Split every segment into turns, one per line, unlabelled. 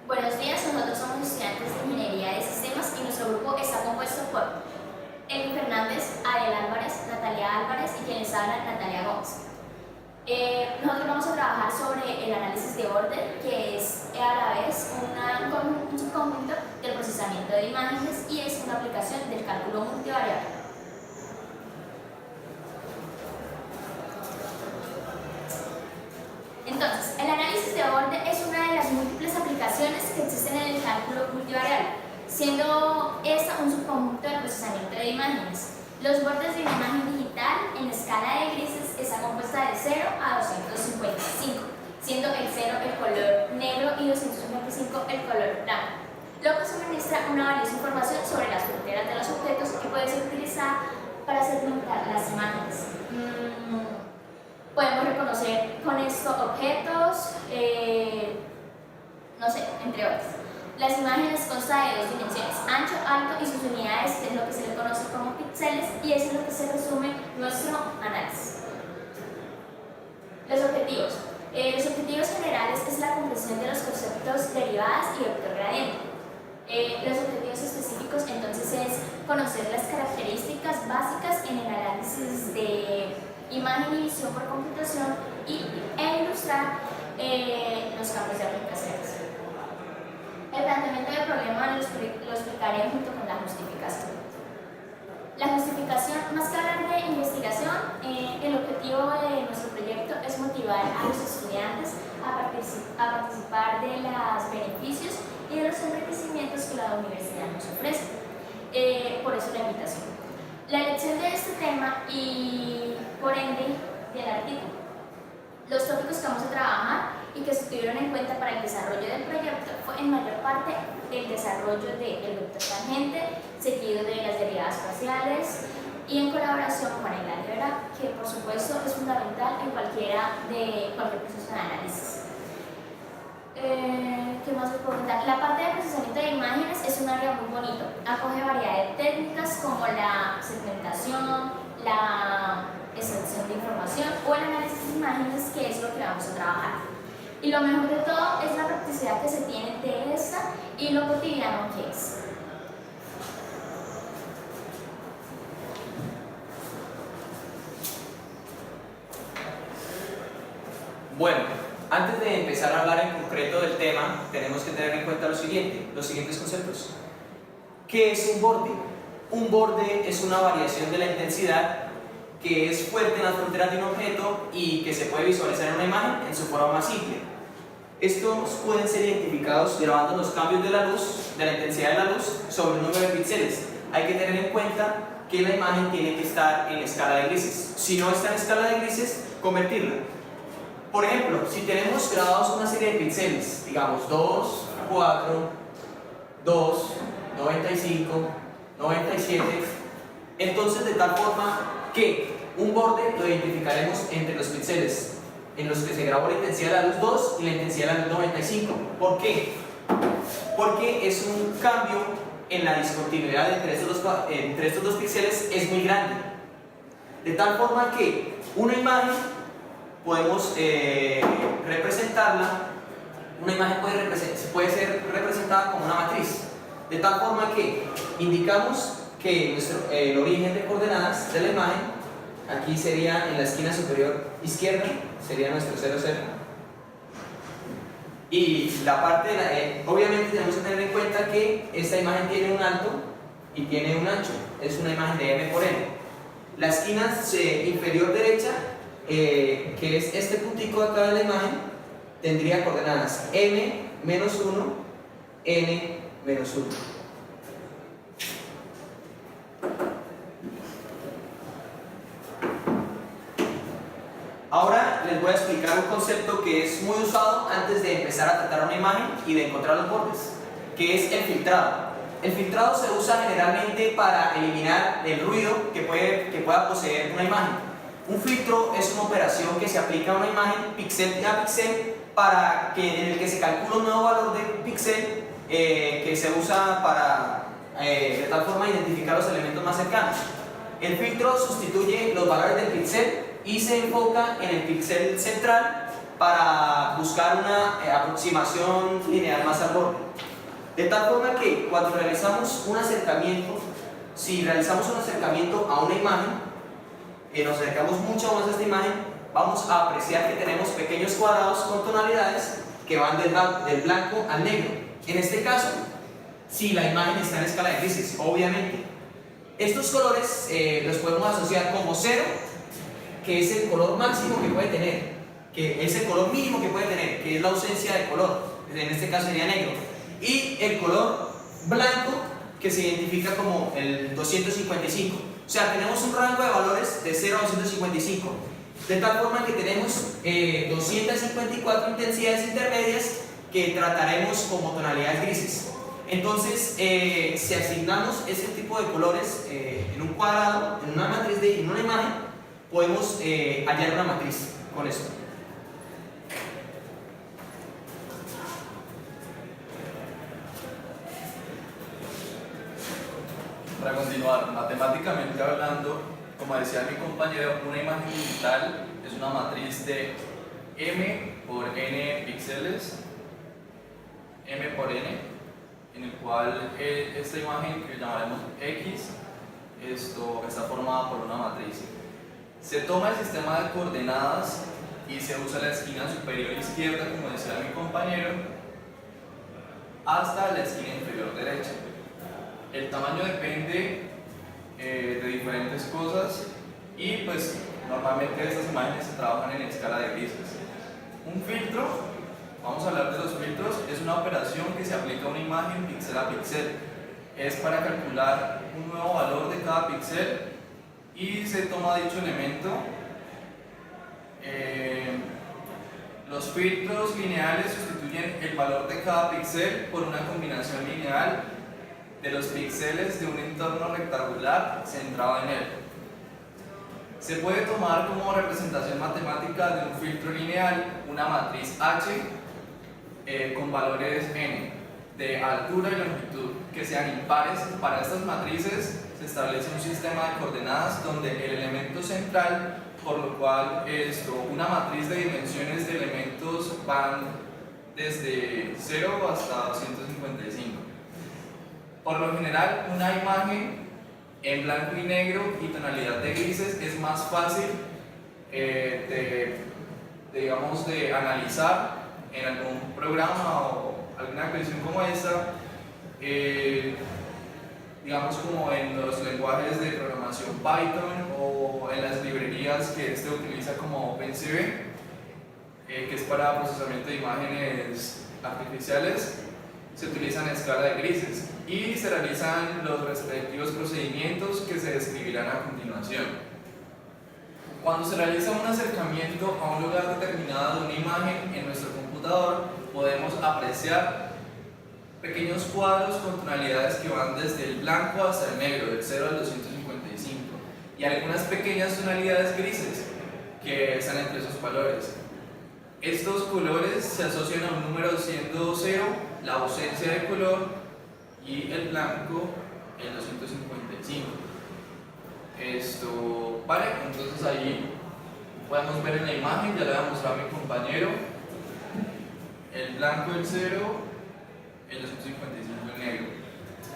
Buenos días, nosotros somos estudiantes de Ingeniería de Sistemas y nuestro grupo está compuesto por Eli Fernández, Ariel Álvarez, Natalia Álvarez y quien les habla, Natalia Gómez. Nosotros vamos a trabajar sobre el análisis de orden, que es a la vez un subconjunto del procesamiento de imágenes y es una aplicación del cálculo multivariable. Entonces, el análisis de orden es una de las múltiples aplicaciones que existen en el cálculo multivariable, siendo esta un subconjunto del procesamiento de imágenes. Los bordes de una imagen digital en escala de grises está compuesta de 0 a 255, siendo el 0 el color negro y 255 el color blanco, lo que suministra una valiosa información sobre las fronteras de los objetos que puede ser utilizada para segmentar las imágenes. Podemos reconocer con esto objetos, no sé, entre otros. Las imágenes constan de dos dimensiones, ancho, alto y sus unidades es lo que se le conoce como píxeles y eso es lo que se resume nuestro análisis. Los objetivos. Los objetivos generales es la comprensión de los conceptos derivadas y vector gradiente. Los objetivos específicos entonces es conocer las características básicas en el análisis de imagen y visión por computación e ilustrar los campos de aplicaciones. El planteamiento del problema lo explicaré junto con la justificación. La justificación, más que hablar de investigación, el objetivo de nuestro proyecto es motivar a los estudiantes a participar de los beneficios y de los enriquecimientos que la universidad nos ofrece. Por eso la invitación. La elección de este tema y, por ende, del artículo. Los tópicos que vamos a trabajar y que se tuvieron en cuenta para el desarrollo del proyecto fue en mayor parte el desarrollo del vector tangente, seguido de las derivadas parciales y en colaboración con el álgebra, que por supuesto es fundamental en cualquier proceso de análisis. ¿Qué más les puedo contar? La parte de procesamiento de imágenes es un área muy bonito. Acoge variedad de técnicas como la segmentación, la extracción de información o el análisis de imágenes, que es lo que vamos a trabajar. Y lo mejor de todo es la practicidad que se tiene de esta y lo cotidiano que es.
Bueno, antes de empezar a hablar en concreto del tema, tenemos que tener en cuenta los siguientes conceptos. ¿Qué es un borde? Un borde es una variación de la intensidad que es fuerte en las fronteras de un objeto y que se puede visualizar en una imagen en su forma más simple. Estos pueden ser identificados grabando los cambios de la luz, de la intensidad de la luz, sobre un número de píxeles. Hay que tener en cuenta que la imagen tiene que estar en escala de grises. Si no está en escala de grises, convertirla. Por ejemplo, si tenemos grabados una serie de píxeles, digamos 2, 4, 2, 95, 97, entonces de tal forma que un borde lo identificaremos entre los píxeles en los que se grabó la intensidad de la luz 2 y la intensidad de la luz 95. ¿Por qué? Porque es un cambio en la discontinuidad entre estos dos píxeles es muy grande. De tal forma que una imagen podemos representarla, una imagen puede ser representada como una matriz, de tal forma que indicamos que el origen de coordenadas de la imagen, aquí sería en la esquina superior izquierda, sería nuestro 0, 0. Y la parte obviamente tenemos que tener en cuenta que esta imagen tiene un alto y tiene un ancho, es una imagen de m por n. La esquina inferior derecha, que es este puntico de acá de la imagen, tendría coordenadas m menos 1, n menos 1. Ahora les voy a explicar un concepto que es muy usado antes de empezar a tratar una imagen y de encontrar los bordes, que es el filtrado. El filtrado se usa generalmente para eliminar el ruido que pueda poseer una imagen. Un filtro es una operación que se aplica a una imagen píxel a píxel en el que se calcula un nuevo valor de píxel que se usa para de tal forma identificar los elementos más cercanos. El filtro sustituye los valores del píxel y se enfoca en el píxel central para buscar una aproximación lineal más al borde. De tal forma que cuando realizamos un acercamiento, si realizamos un acercamiento a una imagen, nos acercamos mucho más a esta imagen, vamos a apreciar que tenemos pequeños cuadrados con tonalidades que van del blanco al negro. En este caso, si la imagen está en escala de grises, obviamente. Estos colores los podemos asociar como 0, que es el color máximo que puede tener, que es el color mínimo que puede tener, que es la ausencia de color, en este caso sería negro, y el color blanco, que se identifica como el 255. O sea, tenemos un rango de valores de 0 a 255, de tal forma que tenemos 254 intensidades intermedias que trataremos como tonalidades grises. Entonces, si asignamos ese tipo de colores en un cuadrado, en una matriz, en una imagen, podemos hallar una matriz con esto.
Para continuar, matemáticamente hablando, como decía mi compañero, una imagen digital es una matriz de m por n píxeles, m por n, en el cual esta imagen que llamaremos X está formada por una matriz. Se toma el sistema de coordenadas y se usa la esquina superior izquierda, como decía mi compañero, hasta la esquina inferior derecha. El tamaño depende de diferentes cosas y pues normalmente estas imágenes se trabajan en escala de grises. Un filtro, vamos a hablar de los filtros, es una operación que se aplica a una imagen píxel a píxel. Es para calcular un nuevo valor de cada píxel y se toma dicho elemento. Los filtros lineales sustituyen el valor de cada píxel por una combinación lineal de los píxeles de un entorno rectangular centrado en él. Se puede tomar como representación matemática de un filtro lineal una matriz H con valores n de altura y longitud que sean impares. Para estas matrices se establece un sistema de coordenadas donde el elemento central, por lo cual una matriz de dimensiones de elementos van desde 0 hasta 255. Por lo general, una imagen en blanco y negro y tonalidad de grises es más fácil de analizar en algún programa o alguna aplicación como esta, digamos como en los lenguajes de programación Python o en las librerías que utiliza como OpenCV, que es para procesamiento de imágenes artificiales. Se utilizan en escala de grises y se realizan los respectivos procedimientos que se describirán a continuación. Cuando se realiza un acercamiento a un lugar determinado de una imagen en nuestro computador, podemos apreciar pequeños cuadros con tonalidades que van desde el blanco hasta el negro, del 0 al 255, y algunas pequeñas tonalidades grises que están entre esos valores. Estos colores se asocian a un número siendo 0 la ausencia de color y el blanco el 255. Vale, entonces ahí podemos ver en la imagen, ya le voy a mostrar a mi compañero, el blanco el 0, el 255 el negro.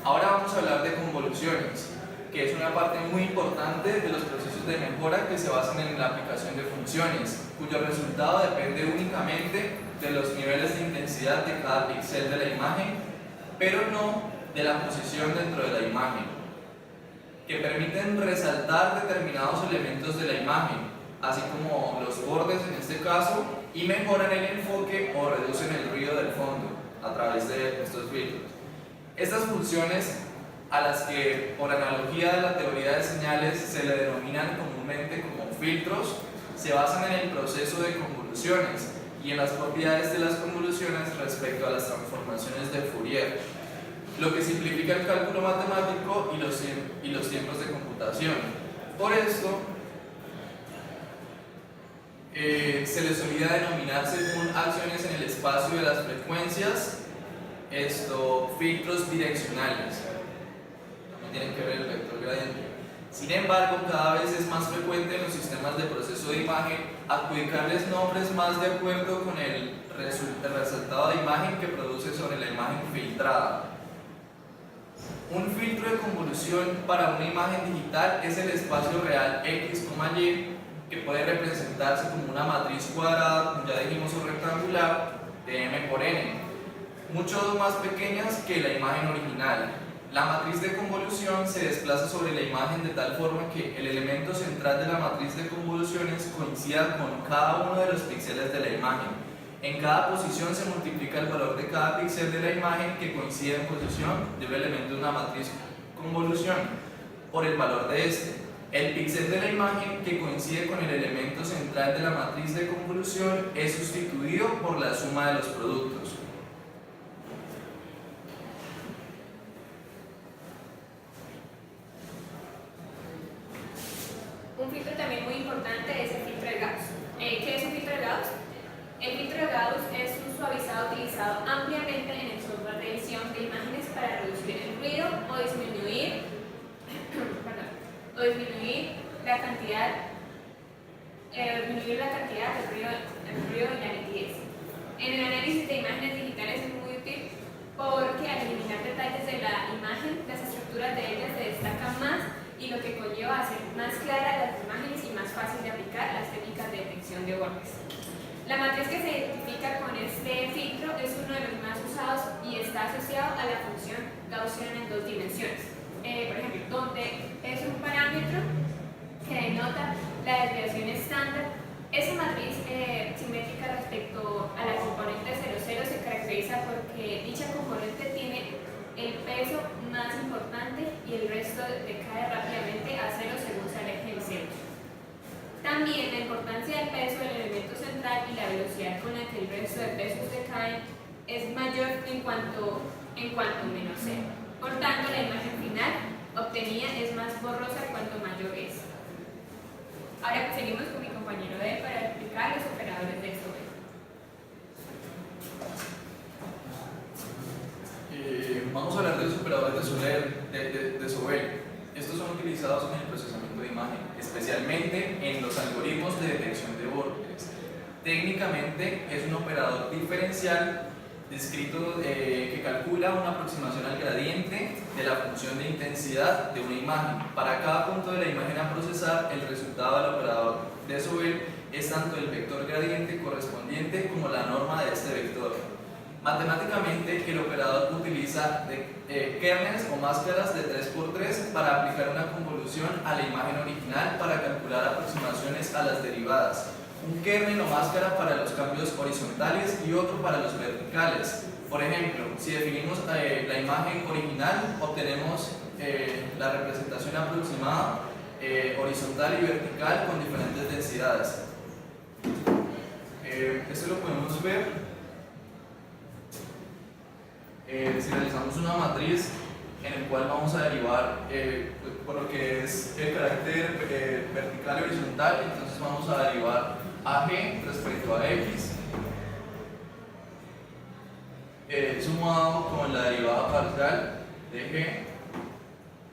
Ahora vamos a hablar de convoluciones, que es una parte muy importante de los procesos de mejora que se basan en la aplicación de funciones, cuyo resultado depende únicamente de los niveles de intensidad de cada píxel de la imagen, pero no de la posición dentro de la imagen, que permiten resaltar determinados elementos de la imagen, así como los bordes en este caso, y mejoran el enfoque o reducen el ruido del fondo a través de estos filtros. Estas funciones, a las que por analogía de la teoría de señales se le denominan comúnmente como filtros, se basan en el proceso de convoluciones y en las propiedades de las convoluciones respecto a las transformaciones de Fourier, lo que simplifica el cálculo matemático y los tiempos de computación. Por esto, se les solía denominar, según acciones en el espacio de las frecuencias, filtros direccionales. También tienen que ver el vector gradiente. Sin embargo, cada vez es más frecuente en los sistemas de proceso de imagen adjudicarles nombres más de acuerdo con el resultado de imagen que produce sobre la imagen filtrada. Un filtro de convolución para una imagen digital es el espacio real X, Y, que puede representarse como una matriz cuadrada, como ya dijimos, o rectangular, de M por N, mucho más pequeñas que la imagen original. La matriz de convolución se desplaza sobre la imagen de tal forma que el elemento central de la matriz de convoluciones coincida con cada uno de los píxeles de la imagen. En cada posición se multiplica el valor de cada píxel de la imagen que coincide en posición de un elemento de una matriz convolución por el valor de este. El píxel de la imagen que coincide con el elemento central de la matriz de convolución es sustituido por la suma de los productos.
Un filtro también muy importante es el filtro de Gauss. ¿Qué es un filtro de Gauss? El filtro de Gauss es un suavizado utilizado ampliamente en el software de edición de imágenes para reducir el ruido o disminuir la cantidad del ruido y la nitidez. En el análisis de imágenes digitales es muy útil porque al eliminar detalles de la imagen, las estructuras de ellas se destacan más y lo que conlleva a hacer más claras las imágenes y más fácil de aplicar las técnicas de detección de bordes. La matriz que se identifica con este filtro es uno de los más usados y está asociado a la función gaussiana en dos dimensiones. Por ejemplo, donde es un parámetro que denota la desviación estándar. Esa matriz simétrica respecto a la componente 00 se caracteriza porque dicha componente tiene el peso más importante y el resto decae rápidamente a cero según se aleje del centro. También la importancia del peso del elemento central y la velocidad con la que el resto de pesos decaen es mayor en cuanto menos sea. Por tanto, la imagen final obtenida es más borrosa cuanto mayor es. Ahora seguimos con mi compañero D para explicar los operadores de Sobel.
Vamos a hablar de los operadores de Sobel. Estos son utilizados en el procesamiento de imagen, especialmente en los algoritmos de detección de bordes. Técnicamente es un operador diferencial descrito que calcula una aproximación al gradiente de la función de intensidad de una imagen. Para cada punto de la imagen a procesar, el resultado del operador de Sobel es tanto el vector gradiente correspondiente como la norma de este vector. Matemáticamente, el operador utiliza kernels o máscaras de 3×3 para aplicar una convolución a la imagen original para calcular aproximaciones a las derivadas. Un kernel o máscara para los cambios horizontales y otro para los verticales. Por ejemplo, si definimos la imagen original, obtenemos la representación aproximada horizontal y vertical con diferentes densidades. Esto lo podemos ver si realizamos una matriz en el cual vamos a derivar por lo que es el carácter vertical y horizontal. Entonces vamos a derivar AG respecto a X sumado con la derivada parcial de G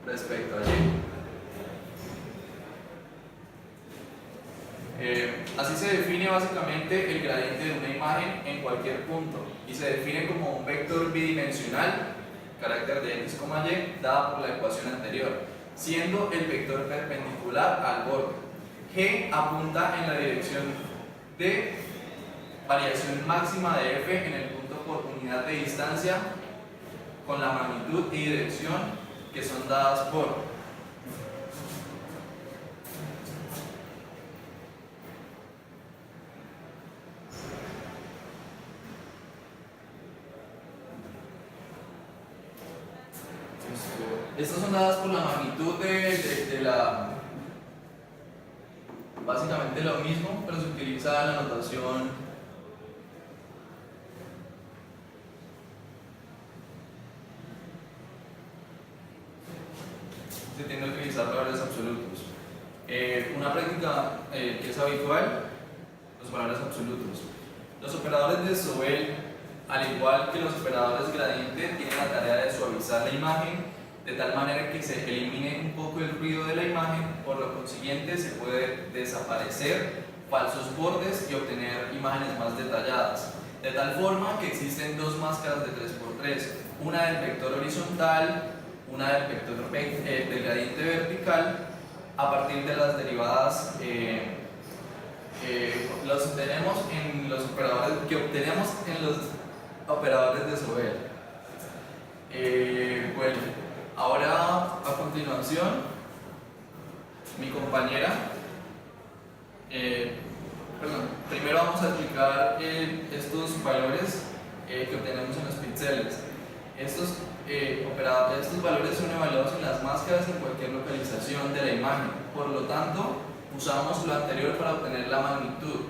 respecto a Y. Así se define básicamente el gradiente de una imagen en cualquier punto y se define como un vector bidimensional, carácter de X, Y, dada por la ecuación anterior, siendo el vector perpendicular al borde. G apunta en la dirección de variación máxima de F en el punto por unidad de distancia con la magnitud y dirección que son dadas por estas son dadas por la magnitud de la... Básicamente lo mismo, pero se utiliza la notación se tiende a utilizar valores absolutos. Una práctica que es habitual, los valores absolutos. Los operadores de Sobel, al igual que los operadores gradiente, tienen la tarea de suavizar la imagen de tal manera que se elimine un poco el ruido de la imagen, por lo consiguiente se puede desaparecer falsos bordes y obtener imágenes más detalladas. De tal forma que existen dos máscaras de 3x3, una del vector horizontal, una del vector del gradiente vertical, a partir de las derivadas los obtenemos en los operadores que obtenemos en los operadores de Sobel. Bueno, ahora a continuación mi compañera, primero vamos a explicar estos valores que obtenemos en los píxeles. Estos valores son evaluados en las máscaras en cualquier localización de la imagen, por lo tanto usamos lo anterior para obtener la magnitud.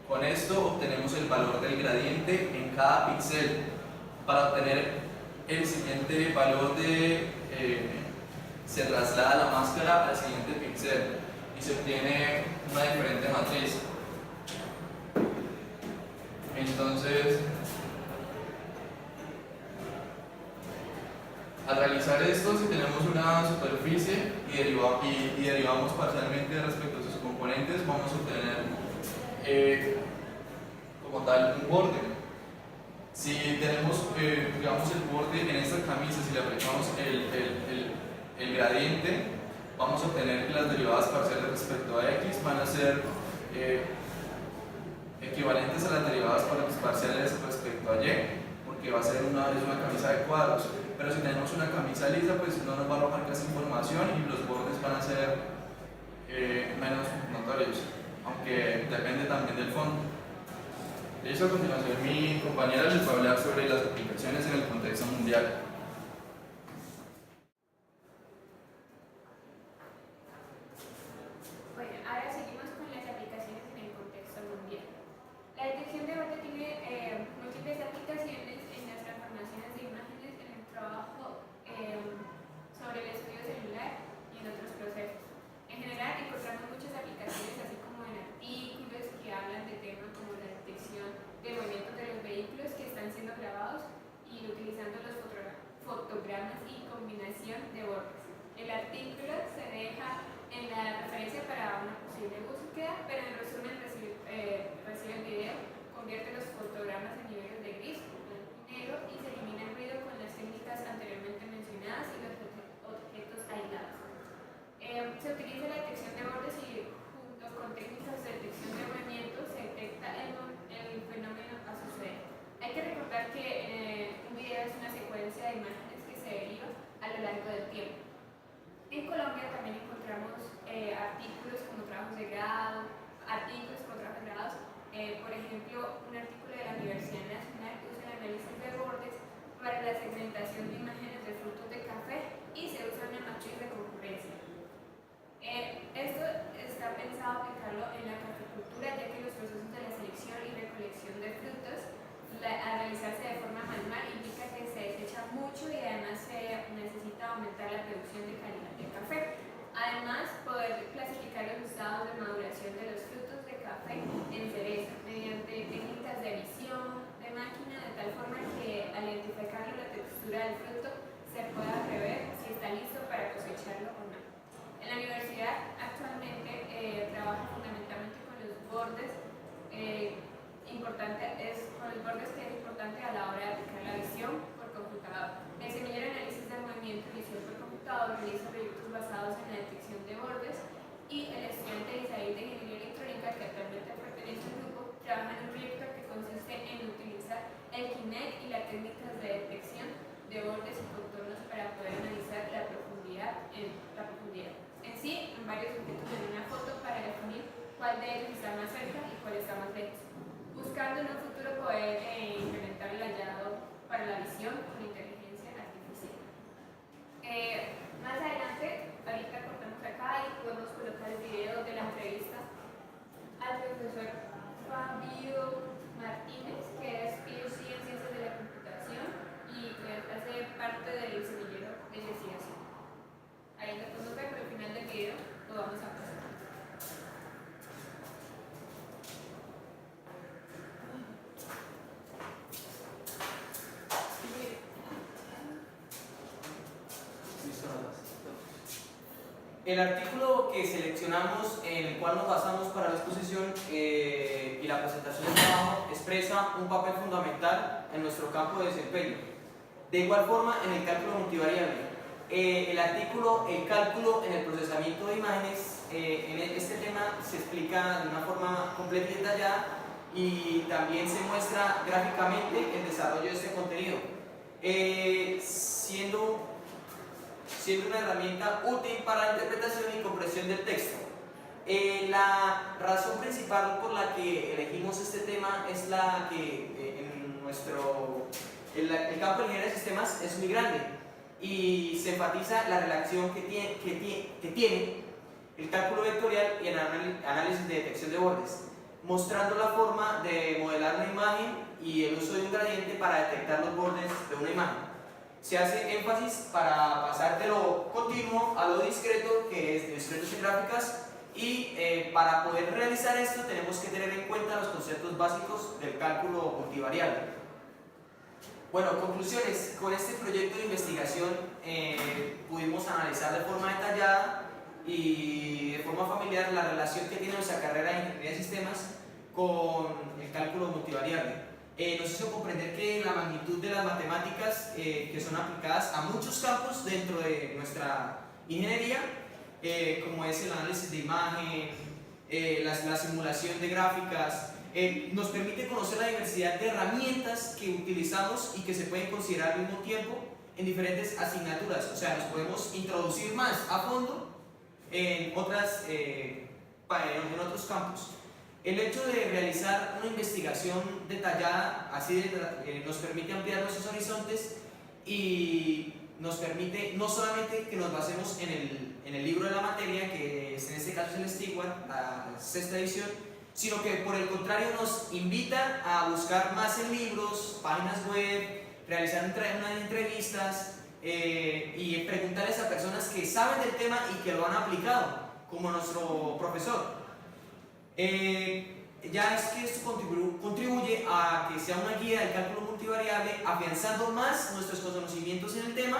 Con esto obtenemos el valor del gradiente en cada píxel. Para obtener el siguiente valor se traslada la máscara al siguiente píxel y se obtiene una diferente matriz. Entonces, al realizar esto, si tenemos una superficie y derivamos parcialmente respecto a sus componentes, vamos a obtener como tal un borde. Si tenemos digamos el borde en esta camisa, si le aplicamos el gradiente, vamos a obtener que las derivadas parciales respecto a x van a ser equivalentes a las derivadas parciales respecto a y, porque va a ser una camisa de cuadros. Pero si tenemos una camisa lisa, pues no nos va a arrojar casi información y los bordes van a ser menos notorios, aunque depende también del fondo. Listo, a continuación mi compañera les va a hablar sobre las aplicaciones en el contexto mundial.
Bueno, ahora seguimos con las aplicaciones en el contexto mundial. La detección de borde tiene múltiples aplicaciones en las transformaciones de imágenes, en el trabajo sobre el estudio celular y en otros procesos. En general encontramos muchas aplicaciones, así como en artículos que hablan de temas como la detección de movimientos de los vehículos que están siendo grabados y utilizando los fotogramas y combinación de bordes. El artículo se deja en la referencia para una posible búsqueda, pero en resumen recibe el video, convierte los fotogramas en niveles de gris, blanco y negro y se elimina el ruido con las técnicas anteriormente mencionadas y los objetos aislados. Se utiliza la detección de bordes y junto con técnicas de detección de movimiento se detecta el fenómeno a suceder. Hay que recordar que un video es una secuencia de imágenes que se deriva a lo largo del tiempo. En Colombia también encontramos artículos como trabajos de grado, por ejemplo, un artículo de la Universidad Nacional usa el análisis de bordes para la segmentación de imágenes de frutos de café y se usa una matriz de concurrencia. Esto está pensado aplicarlo en la caficultura, ya que los procesos de la selección y recolección de frutos al realizarse de forma manual implica que se desecha mucho y además se necesita aumentar la producción de calidad del café. Además, poder clasificar los estados de maduración de los frutos de café en cereza mediante técnicas de visión de máquina, de tal forma que al identificar la textura del fruto se pueda prever si está listo para cosecharlo o no. En la universidad actualmente trabaja fundamentalmente con los bordes que es importante a la hora de aplicar la visión por computador. El semillero de análisis del movimiento y visión por computador realiza proyectos basados en la detección de bordes y el estudiante Isaí de Ingeniería Electrónica, que actualmente pertenece al grupo, trabaja en un proyecto que consiste en utilizar el Kinect y las técnicas de detección de bordes y contornos para poder analizar la profundidad. En sí, en varios objetos en una foto para definir cuál de ellos está más cerca y cuál está más lejos, buscando en un futuro poder implementar el hallado para la visión con inteligencia artificial. Más adelante, ahorita cortamos acá y podemos colocar el video de la entrevista al profesor Fabio Martínez.
El artículo que seleccionamos, en el cual nos basamos para la exposición y la presentación del trabajo, expresa un papel fundamental en nuestro campo de desempeño. De igual forma, en el cálculo multivariable, el artículo, el cálculo en el procesamiento de imágenes, en este tema se explica de una forma completa y detallada y también se muestra gráficamente el desarrollo de este contenido, siendo una herramienta útil para la interpretación y comprensión del texto. La razón principal por la que elegimos este tema es la que en el campo de ingeniería de sistemas es muy grande y se enfatiza la relación que tiene el cálculo vectorial y el análisis de detección de bordes, mostrando la forma de modelar una imagen y el uso de un gradiente para detectar los bordes de una imagen. Se hace énfasis para pasar de lo continuo a lo discreto, que es de discretos y gráficas, y para poder realizar esto tenemos que tener en cuenta los conceptos básicos del cálculo multivariable. Bueno, conclusiones. Con este proyecto de investigación pudimos analizar de forma detallada y de forma familiar la relación que tiene nuestra carrera de Ingeniería de Sistemas con el cálculo multivariable. Nos hizo comprender que la magnitud de las matemáticas que son aplicadas a muchos campos dentro de nuestra ingeniería, como es el análisis de imagen, la simulación de gráficas, nos permite conocer la diversidad de herramientas que utilizamos y que se pueden considerar al mismo tiempo en diferentes asignaturas. O sea, nos podemos introducir más a fondo en otros campos. El hecho de realizar una investigación detallada así nos permite ampliar nuestros horizontes y nos permite no solamente que nos basemos en el libro de la materia, que en este caso es el Stewart, la sexta edición, sino que por el contrario nos invita a buscar más en libros, páginas web, realizar unas entrevistas y preguntarles a personas que saben del tema y que lo han aplicado, como nuestro profesor. Ya es que esto contribuye a que sea una guía del cálculo multivariable, afianzando más nuestros conocimientos en el tema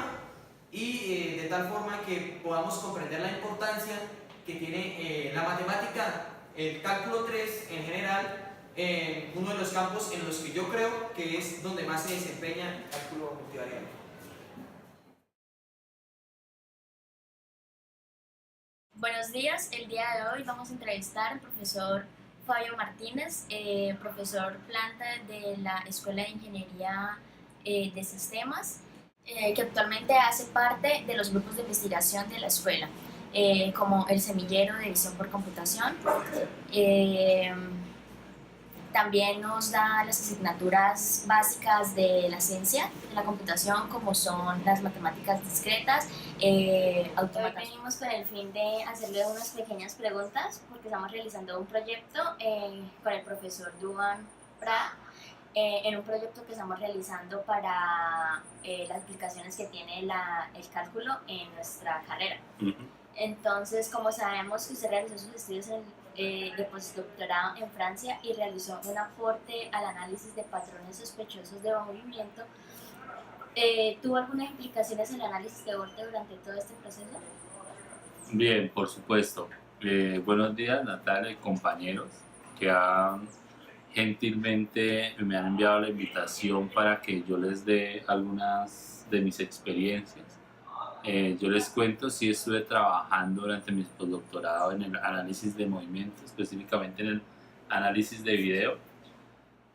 y de tal forma que podamos comprender la importancia que tiene la matemática, el cálculo 3 en general, uno de los campos en los que yo creo que es donde más se desempeña el cálculo multivariable.
Buenos días, el día de hoy vamos a entrevistar al profesor Fabio Martínez, profesor planta de la Escuela de Ingeniería de Sistemas, que actualmente hace parte de los grupos de investigación de la escuela, como el semillero de visión por computación. También nos da las asignaturas básicas de la ciencia de la computación, como son las matemáticas discretas, Hoy venimos con el fin de hacerle unas pequeñas preguntas porque estamos realizando un proyecto con el profesor Duan Pra, en un proyecto que estamos realizando para las aplicaciones que tiene el cálculo en nuestra carrera. Entonces, como sabemos que usted realizó sus estudios de postdoctorado en Francia y realizó un aporte al análisis de patrones sospechosos de movimiento, ¿tuvo algunas implicaciones en el análisis de borde durante todo este proceso?
Bien, por supuesto. Buenos días, Natalia y compañeros que gentilmente me han enviado la invitación para que yo les dé algunas de mis experiencias. Yo les cuento, sí estuve trabajando durante mi postdoctorado en el análisis de movimiento, específicamente en el análisis de video.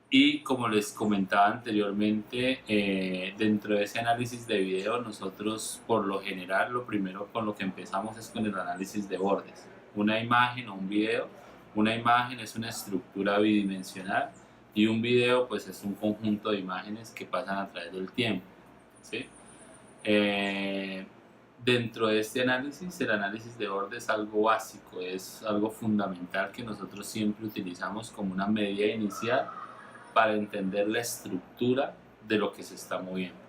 Y como les comentaba anteriormente, dentro de ese análisis de video, nosotros por lo general lo primero con lo que empezamos es con el análisis de bordes. Una imagen o un video, una imagen es una estructura bidimensional y un video pues es un conjunto de imágenes que pasan a través del tiempo, ¿sí? Dentro de este análisis, el análisis de borde es algo básico, es algo fundamental que nosotros siempre utilizamos como una medida inicial para entender la estructura de lo que se está moviendo.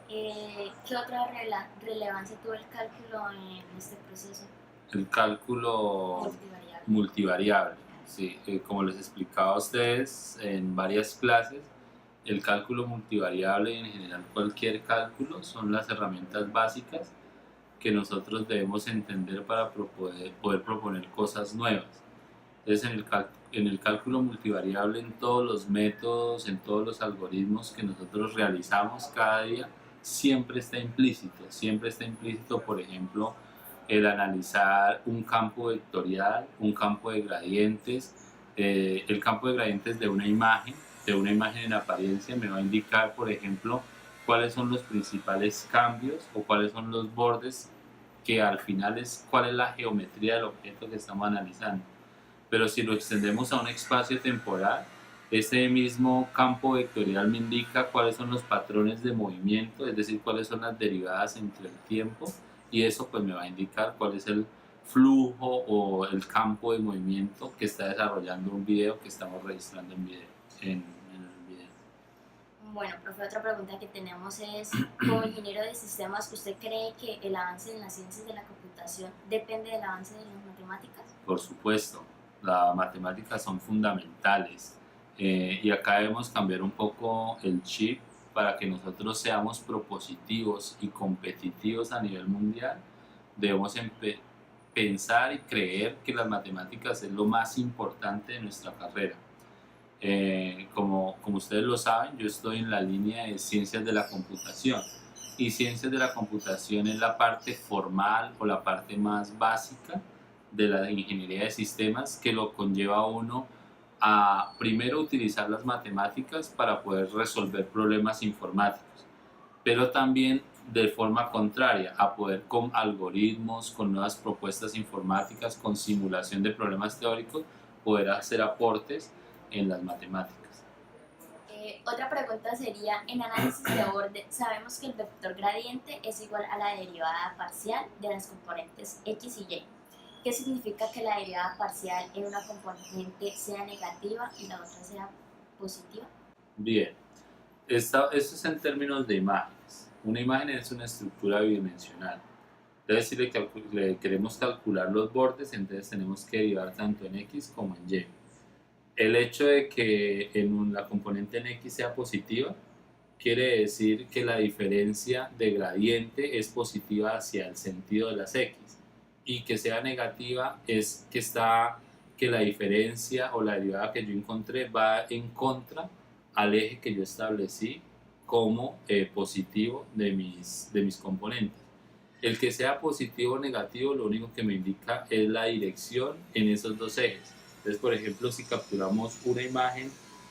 ¿Qué otra relevancia tuvo el cálculo en este proceso?
El cálculo multivariable, sí. Como les explicaba a ustedes en varias clases, el cálculo multivariable y en general cualquier cálculo son las herramientas básicas que nosotros debemos entender para poder proponer cosas nuevas. Entonces, en el cálculo multivariable, en todos los métodos, en todos los algoritmos que nosotros realizamos cada día, siempre está implícito, por ejemplo, el analizar un campo vectorial, un campo de gradientes. El campo de gradientes de una imagen en apariencia me va a indicar, por ejemplo, cuáles son los principales cambios o cuáles son los bordes, que al final es cuál es la geometría del objeto que estamos analizando. Pero si lo extendemos a un espacio temporal, ese mismo campo vectorial me indica cuáles son los patrones de movimiento, es decir, cuáles son las derivadas entre el tiempo, y eso pues me va a indicar cuál es el flujo o el campo de movimiento que está desarrollando un video que estamos registrando en el video.
Bueno, profe, otra pregunta que tenemos es, como ingeniero de sistemas, ¿usted cree que el avance en las ciencias de la computación depende del avance de las matemáticas?
Por supuesto, las matemáticas son fundamentales, y acá debemos cambiar un poco el chip para que nosotros seamos propositivos y competitivos a nivel mundial. Debemos pensar y creer que las matemáticas es lo más importante de nuestra carrera. Como ustedes lo saben, yo estoy en la línea de ciencias de la computación, y ciencias de la computación es la parte formal o la parte más básica de la ingeniería de sistemas, que lo conlleva a uno a primero utilizar las matemáticas para poder resolver problemas informáticos, pero también de forma contraria, a poder con algoritmos, con nuevas propuestas informáticas, con simulación de problemas teóricos, poder hacer aportes en las matemáticas.
Otra pregunta sería, en análisis de borde, sabemos que el vector gradiente es igual a la derivada parcial de las componentes x y y. ¿Qué significa que la derivada parcial en una componente sea negativa y la otra sea positiva?
Bien, esto es en términos de imágenes. Una imagen es una estructura bidimensional. Entonces, si le queremos calcular los bordes, entonces tenemos que derivar tanto en x como en y. El hecho de que la componente en x sea positiva quiere decir que la diferencia de gradiente es positiva hacia el sentido de las x, y que sea negativa es que la diferencia o la derivada que yo encontré va en contra al eje que yo establecí como positivo de mis componentes. El que sea positivo o negativo, lo único que me indica es la dirección en esos dos ejes. Entonces, por ejemplo, si capturamos una imagen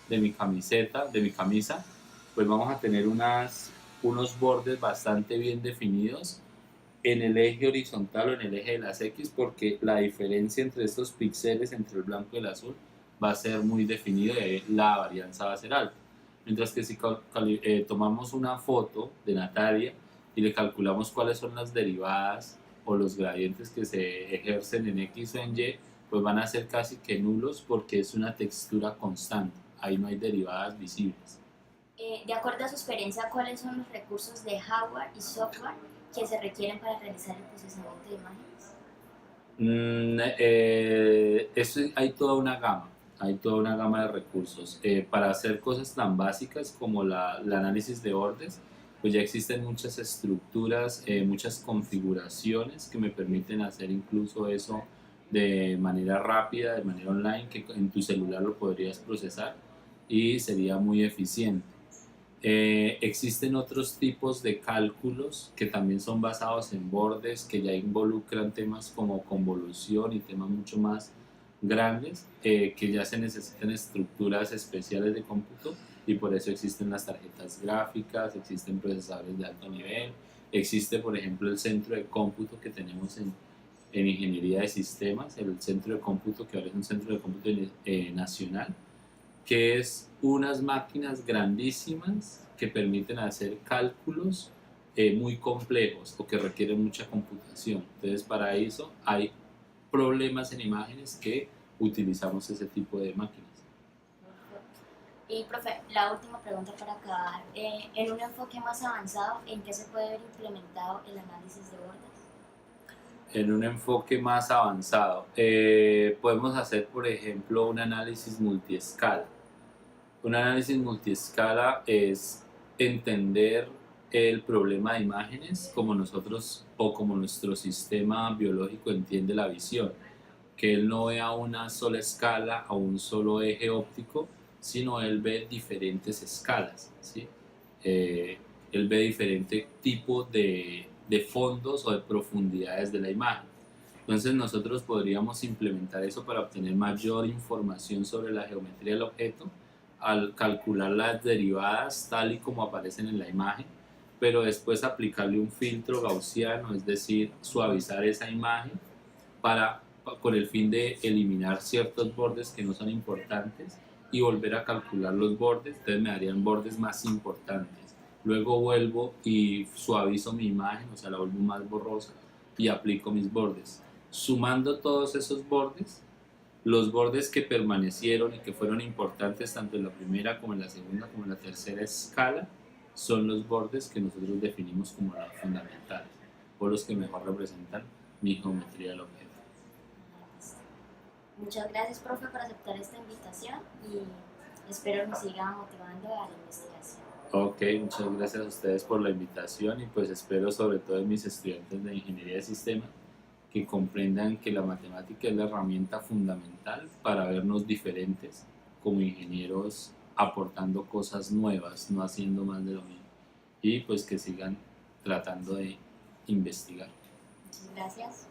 de mi camisa, pues vamos a tener unos bordes bastante bien definidos en el eje horizontal o en el eje de las X, porque la diferencia entre estos píxeles, entre el blanco y el azul, va a ser muy definida y la varianza va a ser alta. Mientras que si tomamos una foto de Natalia y le calculamos cuáles son las derivadas o los gradientes que se ejercen en X o en Y, pues van a ser casi que nulos, porque es una textura constante, ahí no hay derivadas visibles.
De acuerdo a su experiencia, ¿cuáles son los recursos de hardware y software que se requieren para realizar el procesamiento de imágenes?
Hay toda una gama de recursos. Para hacer cosas tan básicas como el análisis de bordes, pues ya existen muchas estructuras, muchas configuraciones que me permiten hacer incluso eso de manera rápida, de manera online, que en tu celular lo podrías procesar y sería muy eficiente. Existen otros tipos de cálculos que también son basados en bordes, que ya involucran temas como convolución y temas mucho más grandes, que ya se necesitan estructuras especiales de cómputo, y por eso existen las tarjetas gráficas, existen procesadores de alto nivel, existe por ejemplo el centro de cómputo que tenemos en ingeniería de sistemas, el centro de cómputo, que ahora es un centro de cómputo nacional, que es unas máquinas grandísimas que permiten hacer cálculos muy complejos o que requieren mucha computación. Entonces, para eso hay problemas en imágenes que utilizamos ese tipo de máquinas.
Y profe, la última pregunta para acabar. En un enfoque más avanzado, ¿en qué se puede ver implementado el análisis de bordes?
En un enfoque más avanzado, podemos hacer, por ejemplo, un análisis multiescala. Un análisis multiescala es entender el problema de imágenes como nosotros o como nuestro sistema biológico entiende la visión, que él no ve a una sola escala, a un solo eje óptico, sino él ve diferentes escalas, ¿sí? Él ve diferentes tipos de fondos o de profundidades de la imagen. Entonces nosotros podríamos implementar eso para obtener mayor información sobre la geometría del objeto al calcular las derivadas tal y como aparecen en la imagen, pero después aplicarle un filtro gaussiano, es decir, suavizar esa imagen con el fin de eliminar ciertos bordes que no son importantes y volver a calcular los bordes, entonces me darían bordes más importantes. Luego vuelvo y suavizo mi imagen, o sea, la vuelvo más borrosa y aplico mis bordes. Sumando todos esos bordes, los bordes que permanecieron y que fueron importantes tanto en la primera como en la segunda como en la tercera escala son los bordes que nosotros definimos como los fundamentales o los que mejor representan mi geometría del objeto.
Muchas gracias, profe, por aceptar esta invitación y espero nos siga motivando a la investigación.
Ok, muchas gracias a ustedes por la invitación y pues espero sobre todo en mis estudiantes de Ingeniería de Sistemas que comprendan que la matemática es la herramienta fundamental para vernos diferentes como ingenieros aportando cosas nuevas, no haciendo más de lo mismo y pues que sigan tratando de investigar.
Muchas gracias.